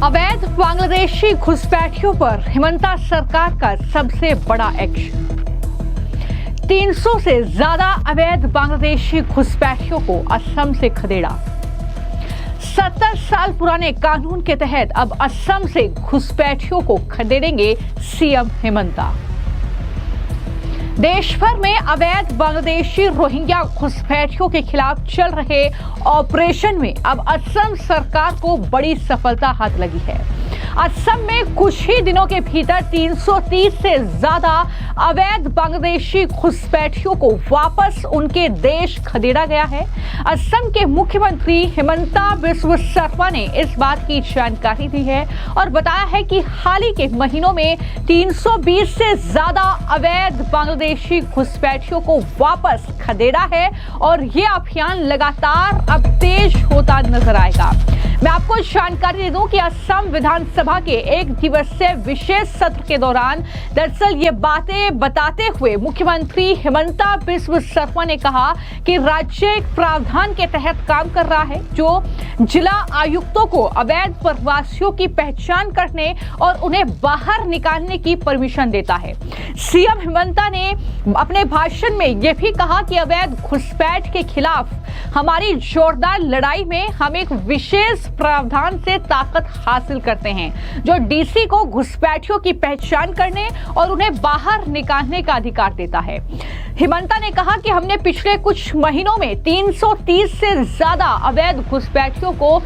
अवैध बांग्लादेशी घुसपैठियों पर हिमंता सरकार का सबसे बड़ा एक्शन। 300 से ज्यादा अवैध बांग्लादेशी घुसपैठियों को असम से खदेड़ा। 70 साल पुराने कानून के तहत अब असम से घुसपैठियों को खदेड़ेंगे सीएम हिमंता। देश भर में अवैध बांग्लादेशी रोहिंग्या घुसपैठियों के खिलाफ चल रहे ऑपरेशन में अब असम सरकार को बड़ी सफलता हाथ लगी है। असम में कुछ ही दिनों के भीतर 330 से ज्यादा अवैध बांग्लादेशी घुसपैठियों को वापस उनके देश खदेड़ा गया है। असम के मुख्यमंत्री हिमंता बिस्वा शर्मा ने इस बात की जानकारी दी है और बताया है कि हाल ही के महीनों में 320 से ज्यादा अवैध बांग्लादेशी घुसपैठियों को वापस खदेड़ा है और ये अभियान लगातार अब तेज होता नजर आएगा। मैं आपको जानकारी दे दूं कि असम विधानसभा के एक दिवसीय विशेष सत्र के दौरान दरअसल ये बातें बताते हुए मुख्यमंत्री हिमंता बिस्वा शर्मा ने कहा कि राज्य एक प्रावधान के तहत काम कर रहा है जो जिला आयुक्तों को अवैध प्रवासियों की पहचान करने और उन्हें बाहर निकालने की परमिशन देता है। सीएम हिमंता ने अपने भाषण में यह भी कहा कि अवैध घुसपैठ के खिलाफ हमारी जोरदार लड़ाई में हम एक विशेष प्रावधान से ताकत हासिल करते हैं जो डीसी को घुसपैठियों की पहचान करने और उन्हें बाहर निकालने का अधिकार देता है। हिमंता ने कहा कि हमने पिछले कुछ महीनों में 330 से ज्यादा अवैध घुसपैठियों को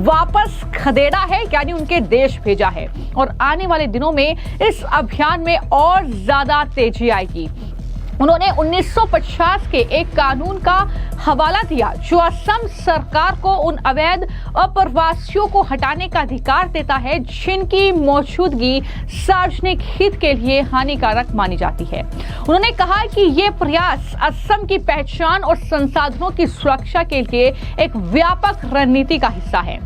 वापस खदेड़ा है, यानी उनके देश भेजा है और आने वाले दिनों में इस अभियान में और ज्यादा तेजी आएगी। उन्होंने 1950 के एक कानून का हवाला दिया जो असम सरकार को उन अवैध अप्रवासियों को हटाने का अधिकार देता है जिनकी मौजूदगी सार्वजनिक हित के लिए हानिकारक मानी जाती है। उन्होंने कहा कि ये प्रयास असम की पहचान और संसाधनों की सुरक्षा के लिए एक व्यापक रणनीति का हिस्सा है।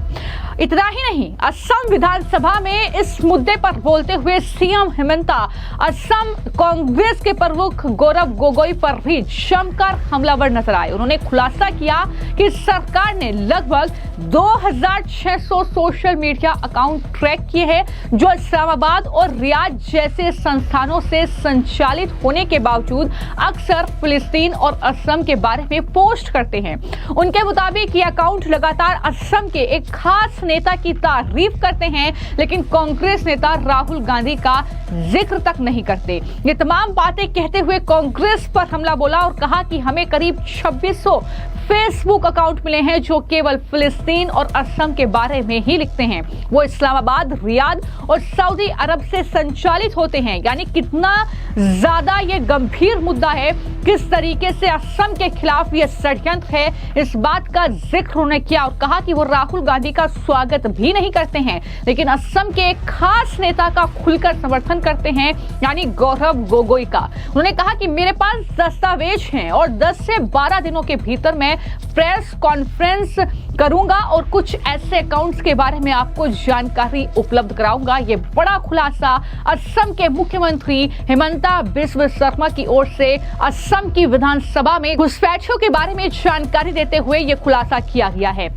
इतना ही नहीं, असम विधानसभा में इस मुद्दे पर बोलते हुए सीएम हिमंता असम कांग्रेस के प्रमुख गौरव गोगोई पर भी जमकर हमलावर नजर आए। उन्होंने खुलासा किया कि सरकार ने लगभग 2600 सोशल मीडिया अकाउंट ट्रैक किए हैं जो इस्लामाबाद और रियाद जैसे संस्थानों से संचालित होने के बावजूद अक्सर फिलिस्तीन और असम के बारे में पोस्ट करते हैं। उनके मुताबिक ये अकाउंट लगातार असम के एक खास नेता की तारीफ करते हैं लेकिन कांग्रेस नेता राहुल गांधी का जिक्र तक नहीं करते। ये तमाम बातें कहते हुए कांग्रेस पर हमला बोला और कहा कि हमें करीब 2600 फेसबुक अकाउंट मिले हैं जो केवल फिलिस्तीन और असम के बारे में ही लिखते हैं। वो इस्लामाबाद, रियाद और सऊदी अरब से संचालित होते हैं। यानी कितना ज्यादा ये गंभीर मुद्दा है, किस तरीके से असम के खिलाफ ये षड्यंत्र है, इस बात का जिक्र उन्होंने किया और कहा कि वो राहुल गांधी का स्वागत भी नहीं करते हैं लेकिन असम के एक खास नेता का खुलकर समर्थन करते हैं, यानी गौरव गोगोई का। उन्होंने कहा कि मेरे पास दस्तावेज हैं और 10 से 12 दिनों के भीतर मैं प्रेस कॉन्फ्रेंस करूंगा और कुछ ऐसे अकाउंट्स के बारे में आपको जानकारी उपलब्ध कराऊंगा। ये बड़ा खुलासा असम के मुख्यमंत्री हिमंता बिस्वा शर्मा की ओर से असम की विधानसभा में घुसपैठियों के बारे में जानकारी देते हुए ये खुलासा किया गया है।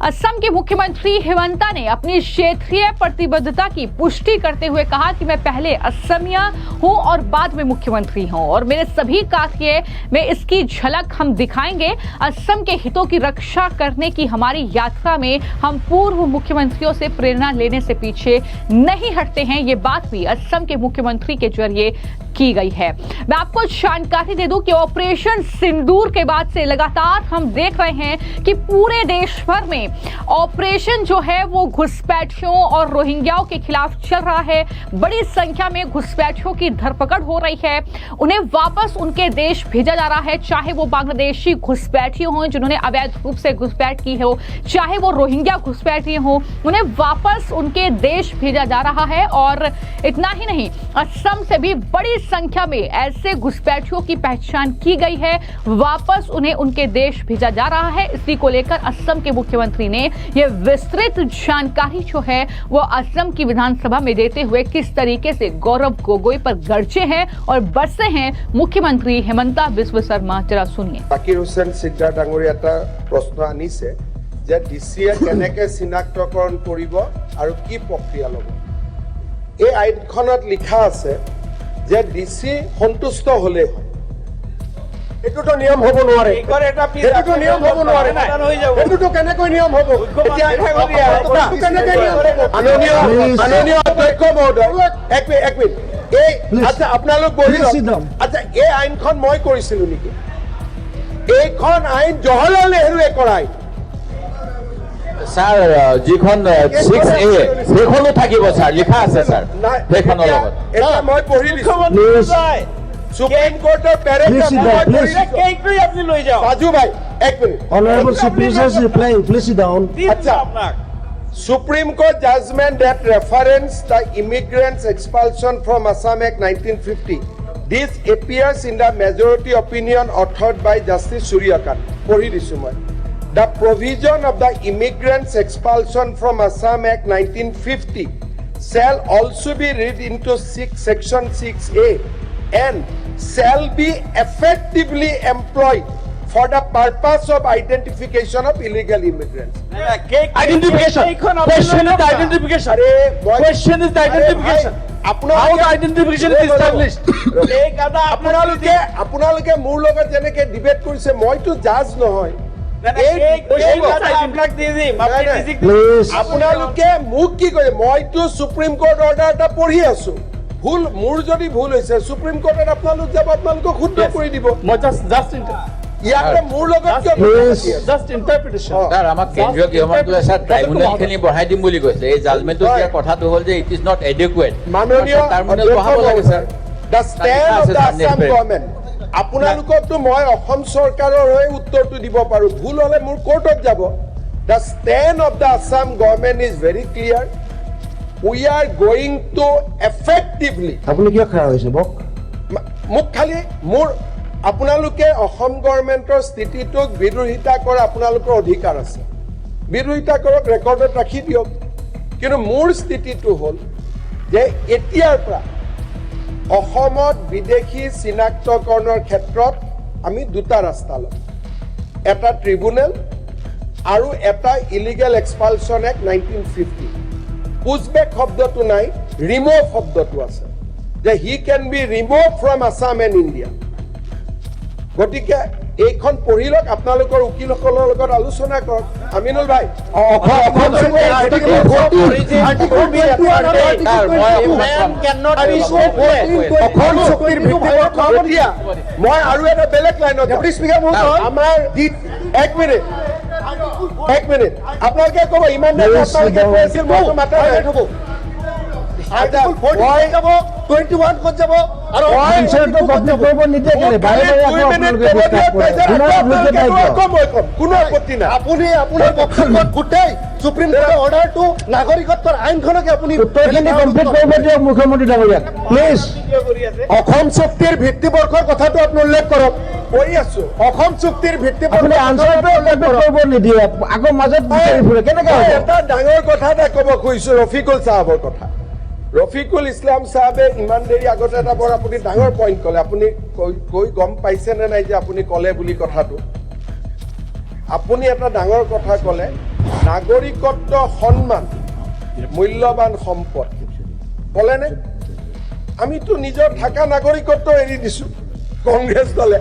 असम के मुख्यमंत्री हिमंता ने अपनी क्षेत्रीय प्रतिबद्धता की पुष्टि करते हुए कहा कि मैं पहले असमिया हूं और बाद में मुख्यमंत्री हूं और मेरे सभी कार्य में इसकी झलक हम दिखाएंगे। असम के हितों की रक्षा करने की हमारी यात्रा में हम पूर्व मुख्यमंत्रियों से प्रेरणा लेने से पीछे नहीं हटते हैं। ये बात भी असम के मुख्यमंत्री के जरिए की गई है। मैं आपको जानकारी दे दूं कि ऑपरेशन सिंदूर के बाद से लगातार हम देख रहे हैं कि पूरे देश भर में ऑपरेशन जो है वो घुसपैठियों और रोहिंग्याओं के खिलाफ चल रहा है। बड़ी संख्या में घुसपैठियों की धरपकड़ हो रही है, उन्हें वापस उनके देश भेजा जा रहा है, चाहे वो बांग्लादेशी घुसपैठी हो जिन्होंने अवैध रूप से घुसपैठ की हो, चाहे वो रोहिंग्या घुसपैठी हो, उन्हें वापस उनके देश भेजा जा रहा है। और इतना ही नहीं, असम से भी बड़ी संख्या में ऐसे घुसपैठियों की पहचान की गई है, वापस उन्हें उनके देश भेजा जा रहा है। इसी को लेकर असम के मुख्यमंत्री ने यह विस्तृत जानकारी जो है वो असम की विधानसभा में देते हुए किस तरीके से गौरव गोगोई पर गरजे हैं और बरसे हैं मुख्यमंत्री हिमंता बिस्वा शर्मा। जरा सुनिए। জাকির হোসেন সিকদার ডাঙৰীয়া এটা প্ৰশ্ন আনিছে যে ডিচিয়ে কেনেকৈ চিনাক্তকৰণ কৰিব আৰু কি প্ৰক্ৰিয়া ল'ব। এই আইনখনত লিখা আছে যে ডিচি সন্তুষ্ট হ'লেই হয়। এইটোতো নিয়ম হ'ব নোৱাৰে, এইটোতো নিয়ম হ'ব নোৱাৰে, এইটোতো কেনেকৈ নিয়ম হ'ব? এতিয়া কেনেকৈ নিয়ম হ'ব? মাননীয় অধ্যক্ষ মহোদয়, এক মিনিট, এই আচ্ছা আপোনালোক বহি লওক। আচ্ছা এই আইনখন মই কৰিছিলোঁ নেকি? এইখন আইন জৱাহৰলাল নেহৰুৱে কৰা আইন। স্যাৰ যিখন 6A সেইখনো থাকিব স্যাৰ, লিখা আছে স্যাৰ সেইখনৰ লগত। এটা মই পঢ়ি দিছোঁ সুপ্ৰিম কোৰ্টৰ আপুনি লৈ যাওক। ৰাজু ভাই এক minute. Honorable Supreme Court is replying. Please sit down. আচ্ছা Supreme Court judgment that reference the Immigrants Expulsion from Assam Act 1950. This appears in the majority opinion authored by Justice Surya Kant. পঢ়ি দিছোঁ মই। The provision of the Immigrants Expulsion from Assam Act 1950 shall also be read into Section 6A and shall be effectively employed for the purpose of identification of illegal immigrants. Identification. Question is the identification. Question is the identification. How the identification is established? আপোনালোকে মোৰ লগত যেনেকে debate কৰিছে, মইতো জাজ নহয়। আপোনালোকে মোক কি কৰে? মইতো সুপ্ৰিম কোৰ্ট অৰ্ডাৰ এটা পঢ়ি আছো। ভুল মোৰ যদি ভুল হৈছে সুপ্ৰিম কোৰ্টত আপোনালোক যাব, আপোনালোকক শুদ্ধ কৰি দিব। ইয়াতে মোৰ লগত জাষ্ট ইন্টাৰপ্ৰিটেশ্যন। স্যাৰ আমাক কেন্দ্ৰীয় গৃহমন্ত্ৰীয়ে স্যাৰ ট্ৰাইব্যুনেলখিনি বঢ়াই দিম বুলি কৈছে। এই জাজমেণ্টটো দিয়া কথাটো হ'ল যে ইট ইজ নট এডিকুৱেট। মাননীয় ট্ৰাইব্যুনেল বঢ়াব লাগে sir. The stand of the Assam government. আপোনালোককতো মই অসম চৰকাৰৰ হৈ উত্তৰটো দিব পাৰোঁ, ভুল হ'লে মোৰ কোৰ্টত যাব। The stand of the Assam government is very clear. We are going to effectively. আপুনি কিয় খাৰা হৈছে বক? মোক খালি মোৰ আপোনালোকে অসম গভৰ্ণমেণ্টৰ স্থিতিটোক বিৰোধিতা কৰা আপোনালোকৰ অধিকাৰ আছে। বিৰোধিতা কৰক, ৰেকৰ্ডত ৰাখি দিয়ক। কিন্তু মোৰ স্থিতিটো হ'ল যে এতিয়াৰ পৰা অসমত বিদেশী চিনাক্তকৰণৰ ক্ষেত্ৰত আমি দুটা ৰাস্তা ল'ম। এটা ট্ৰিব্যুনেল আৰু এটা ইলিগেল এক্সপালছন এক্ট 1950। পুছবেক শব্দটো নাই, ৰিমুভ শব্দটো আছে, যে he can be remove from Assam and India. গতিকে এইখন পঢ়ি লওক, আপোনালোকৰ উকিলসকলৰ লগত আলোচনা কৰক। আমিনুল ভাই, মই আৰু এটা বেলেগ লাইনত আমাৰ এক মিনিট আপোনালোকে ক'ব ইমান আপোনালোকে কৈ আছিল মইতো মাত্ৰ হ'ব। কোনো আপত্তি নাই। আপুনি আপোনাৰ বক্তব্যত গোটেই সুপ্ৰিম কোৰ্টৰ অৰ্ডাৰটো নাগৰিকত্বৰ আইনখনকে আপুনি মুখ্যমন্ত্ৰী ডাঙৰীয়া প্লিজ। অসম চুক্তিৰ ভিত্তিবৰ্ষৰ কথাটো আপুনি উল্লেখ কৰক। কৈ আছো অসম চুক্তিৰ ভিত্তিবৰ্ষ নিদিয়ে, আকৌ মাজত কেনেকে? এটা ডাঙৰ কথা এটা ক'ব খুজিছো ৰফিকুল চাহাবৰ কথা। ৰফিকুল ইছলাম চাহাবে ইমান দেৰি আগতে এটা বৰ আপুনি ডাঙৰ পইণ্ট ক'লে। আপুনি কৈ গম পাইছে নে নাই যে আপুনি ক'লে বুলি কথাটো? আপুনি এটা ডাঙৰ কথা ক'লে, নাগৰিকত্ব সন্মান মূল্যৱান সম্পদ ক'লেনে? আমিতো নিজৰ থকা নাগৰিকত্ব এৰি দিছো। কংগ্ৰেছ দলে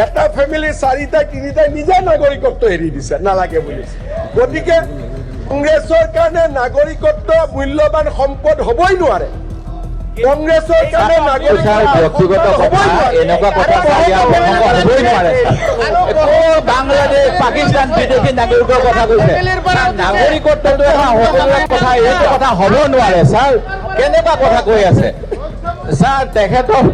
এটা ফেমিলি চাৰিটা তিনিটাই নিজৰ নাগৰিকত্ব এৰি দিছে, নালাগে বুলিছে। গতিকে কংগ্ৰেছৰ কাৰণে নাগৰিকত্ব মূল্যৱান সম্পদ হ'বই নোৱাৰে। কংগ্ৰেছৰ কাৰণে বাংলাদেশ পাকিস্তান বিদেশী নাগৰিকৰ কথা কৈছে। নাগৰিকত্বটো কথা এইটো কথা হ'ব নোৱাৰে ছাৰ। কেনেকুৱা কথা কৈ আছে ছাৰ? তেখেতক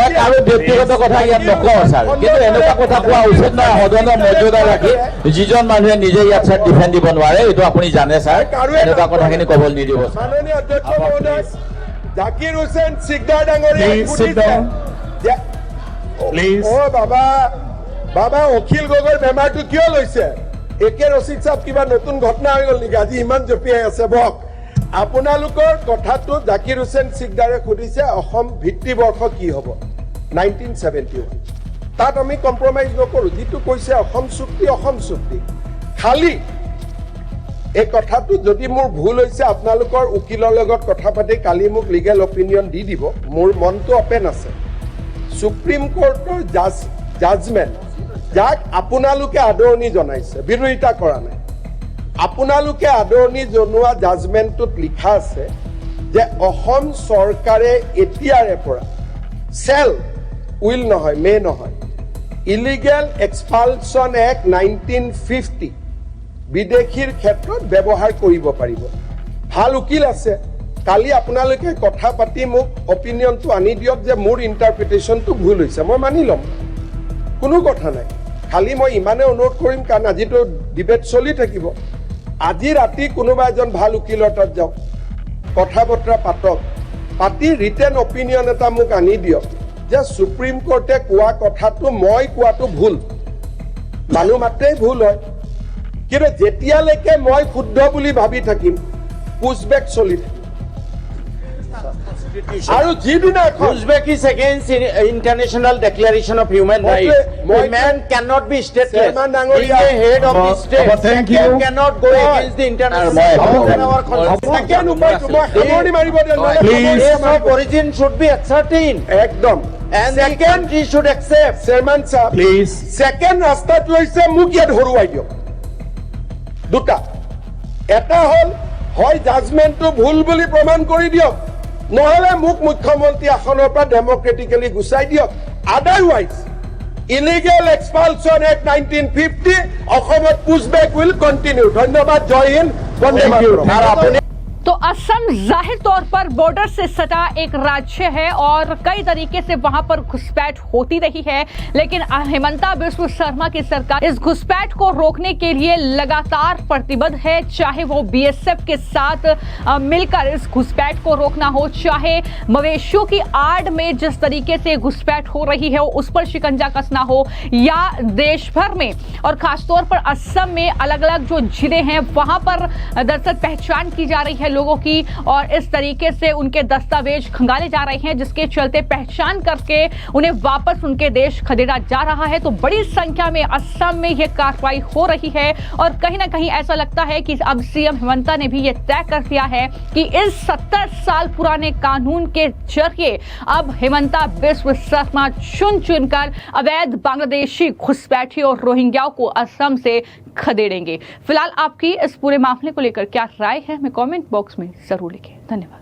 এক আৰু ব্যক্তিগত কথা ইয়াত নকওঁ ছাৰ, কিন্তু এনেকুৱা কথা কোৱা উচিত নহয়। সদনৰ মৰ্যাদা ৰাখি যিজন মানুহে নিজে ইয়াত ছাৰ ডিফেণ্ড দিব নোৱাৰে, এইটো আপুনি জানে ছাৰ। এনেকুৱা কথাখিনি ক'বলৈ নিদিব। মাননীয় অধ্যক্ষ মহোদয়, জাকিৰ হুছেইন চিকদাৰ বাবা অখিল গগৈৰ বেমাৰটো কিয় লৈছে? একে ৰচিদ চাপ কিবা নতুন ঘটনা হৈ গ'ল নেকি? আজি ইমান জঁপিয়াই আছে বক। আপোনালোকৰ কথাটো জাকিৰ হুছেইন চিকদাৰে সুধিছে অসম ভিত্তিবৰ্ষ কি হ'ব? 1971। তাত আমি কম্প্ৰমাইজ নকৰোঁ যিটো কৈছে অসম চুক্তি খালি এই কথাটো যদি মোৰ ভুল হৈছে আপোনালোকৰ উকিলৰ লগত কথা পাতি কালি মোক লিগেল অপিনিয়ন দি দিব মোৰ মনটো অপেন আছে সুপ্ৰিম কোৰ্টৰ জাজমেণ্ট যাক আপোনালোকে আদৰণি জনাইছে বিৰোধিতা কৰা নাই আপোনালোকে আদৰণি জনোৱা জাজমেণ্টটোত লিখা আছে যে অসম চৰকাৰে এতিয়াৰে পৰা চেল উইল নহয় মে নহয় ইলিগেল এক্সপালচন এক্ট 1950 বিদেশীৰ ক্ষেত্ৰত ব্যৱহাৰ কৰিব পাৰিব ভাল উকিল আছে কালি আপোনালোকে কথা পাতি মোক অপিনিয়নটো আনি দিয়ক যে মোৰ ইণ্টাৰপ্ৰিটেশ্যনটো ভুল হৈছে মই মানি ল'ম কোনো কথা নাই খালি মই ইমানে অনুৰোধ কৰিম কাৰণ আজিতো ডিবেট চলি থাকিব আজি ৰাতি কোনোবা এজন ভাল উকিলৰ তাত যাওক কথা বতৰা পাতক পাতি ৰিটেন অপিনিয়ন এটা মোক আনি দিয়ক যে সুপ্ৰিম কোৰ্টে কোৱা কথাটো মই কোৱাটো ভুল মানুহ মাত্ৰেই ভুল হয় কিন্তু যেতিয়ালৈকে মই শুদ্ধ বুলি ভাবি থাকিম পুছবেক চলি থাকিম আৰু যিদিনা Uzbek is against international declaration of human rights. A man cannot be stateless. Being a head of the state, thank you. cannot go against the international laws and our Second, constitution. মই সামৰণি মাৰিব দিয়া নাই Place of origin should be ascertained, একদম and the country should accept. Chairman সাহেব Please. Second ৰাস্তাটো হৈছে মোক ইয়াত হৰুৱাই দিয়ক দুটা এটা হ'ল হয় জাজমেণ্টটো ভুল বুলি প্ৰমাণ কৰি দিয়ক নহলে মোক মুখ্যমন্ত্ৰী আসনৰ পৰা ডেমক্ৰেটিকেলি গুচাই দিয়ক আদাৰৱাইজ ইলিগেল এক্সপালচন এক্ট 1950 অসমত পুছবেক উইল কন্টিনিউ ধন্যবাদ জয় হিন্দ বন্দে মাতৰম तो असम जाहिर तौर पर बॉर्डर से सटा एक राज्य है और कई तरीके से वहां पर घुसपैठ होती रही है लेकिन हिमंता बिस्व शर्मा की सरकार इस घुसपैठ को रोकने के लिए लगातार प्रतिबद्ध है चाहे वो बीएसएफ के साथ मिलकर इस घुसपैठ को रोकना हो चाहे मवेशियों की आड़ में जिस तरीके से घुसपैठ हो रही है उस पर शिकंजा कसना हो या देश भर में और खासतौर पर असम में अलग अलग जो जिले हैं वहां पर दरअसल पहचान की जा रही है लोगों की और इस तरीके से उनके दस्तावेज खंगाले जा रहे हैं जिसके चलते पहचान करके उन्हें वापस उनके देश खदेड़ा जा रहा है तो बड़ी संख्या में असम में यह कार्रवाई हो रही है और कहीं ना कहीं ऐसा लगता है कि अब सीएम हिमंता ने भी यह तय कर दिया है कि इस 70 साल पुराने कानून के जरिए अब हिमंता बिस्व शर्मा चुन चुनकर अवैध बांग्लादेशी घुसपैठी और रोहिंग्याओं को असम से खदेड़ेंगे। फिलहाल आपकी इस पूरे मामले को लेकर क्या राय है हमें कमेंट बॉक्स में जरूर लिखें। धन्यवाद।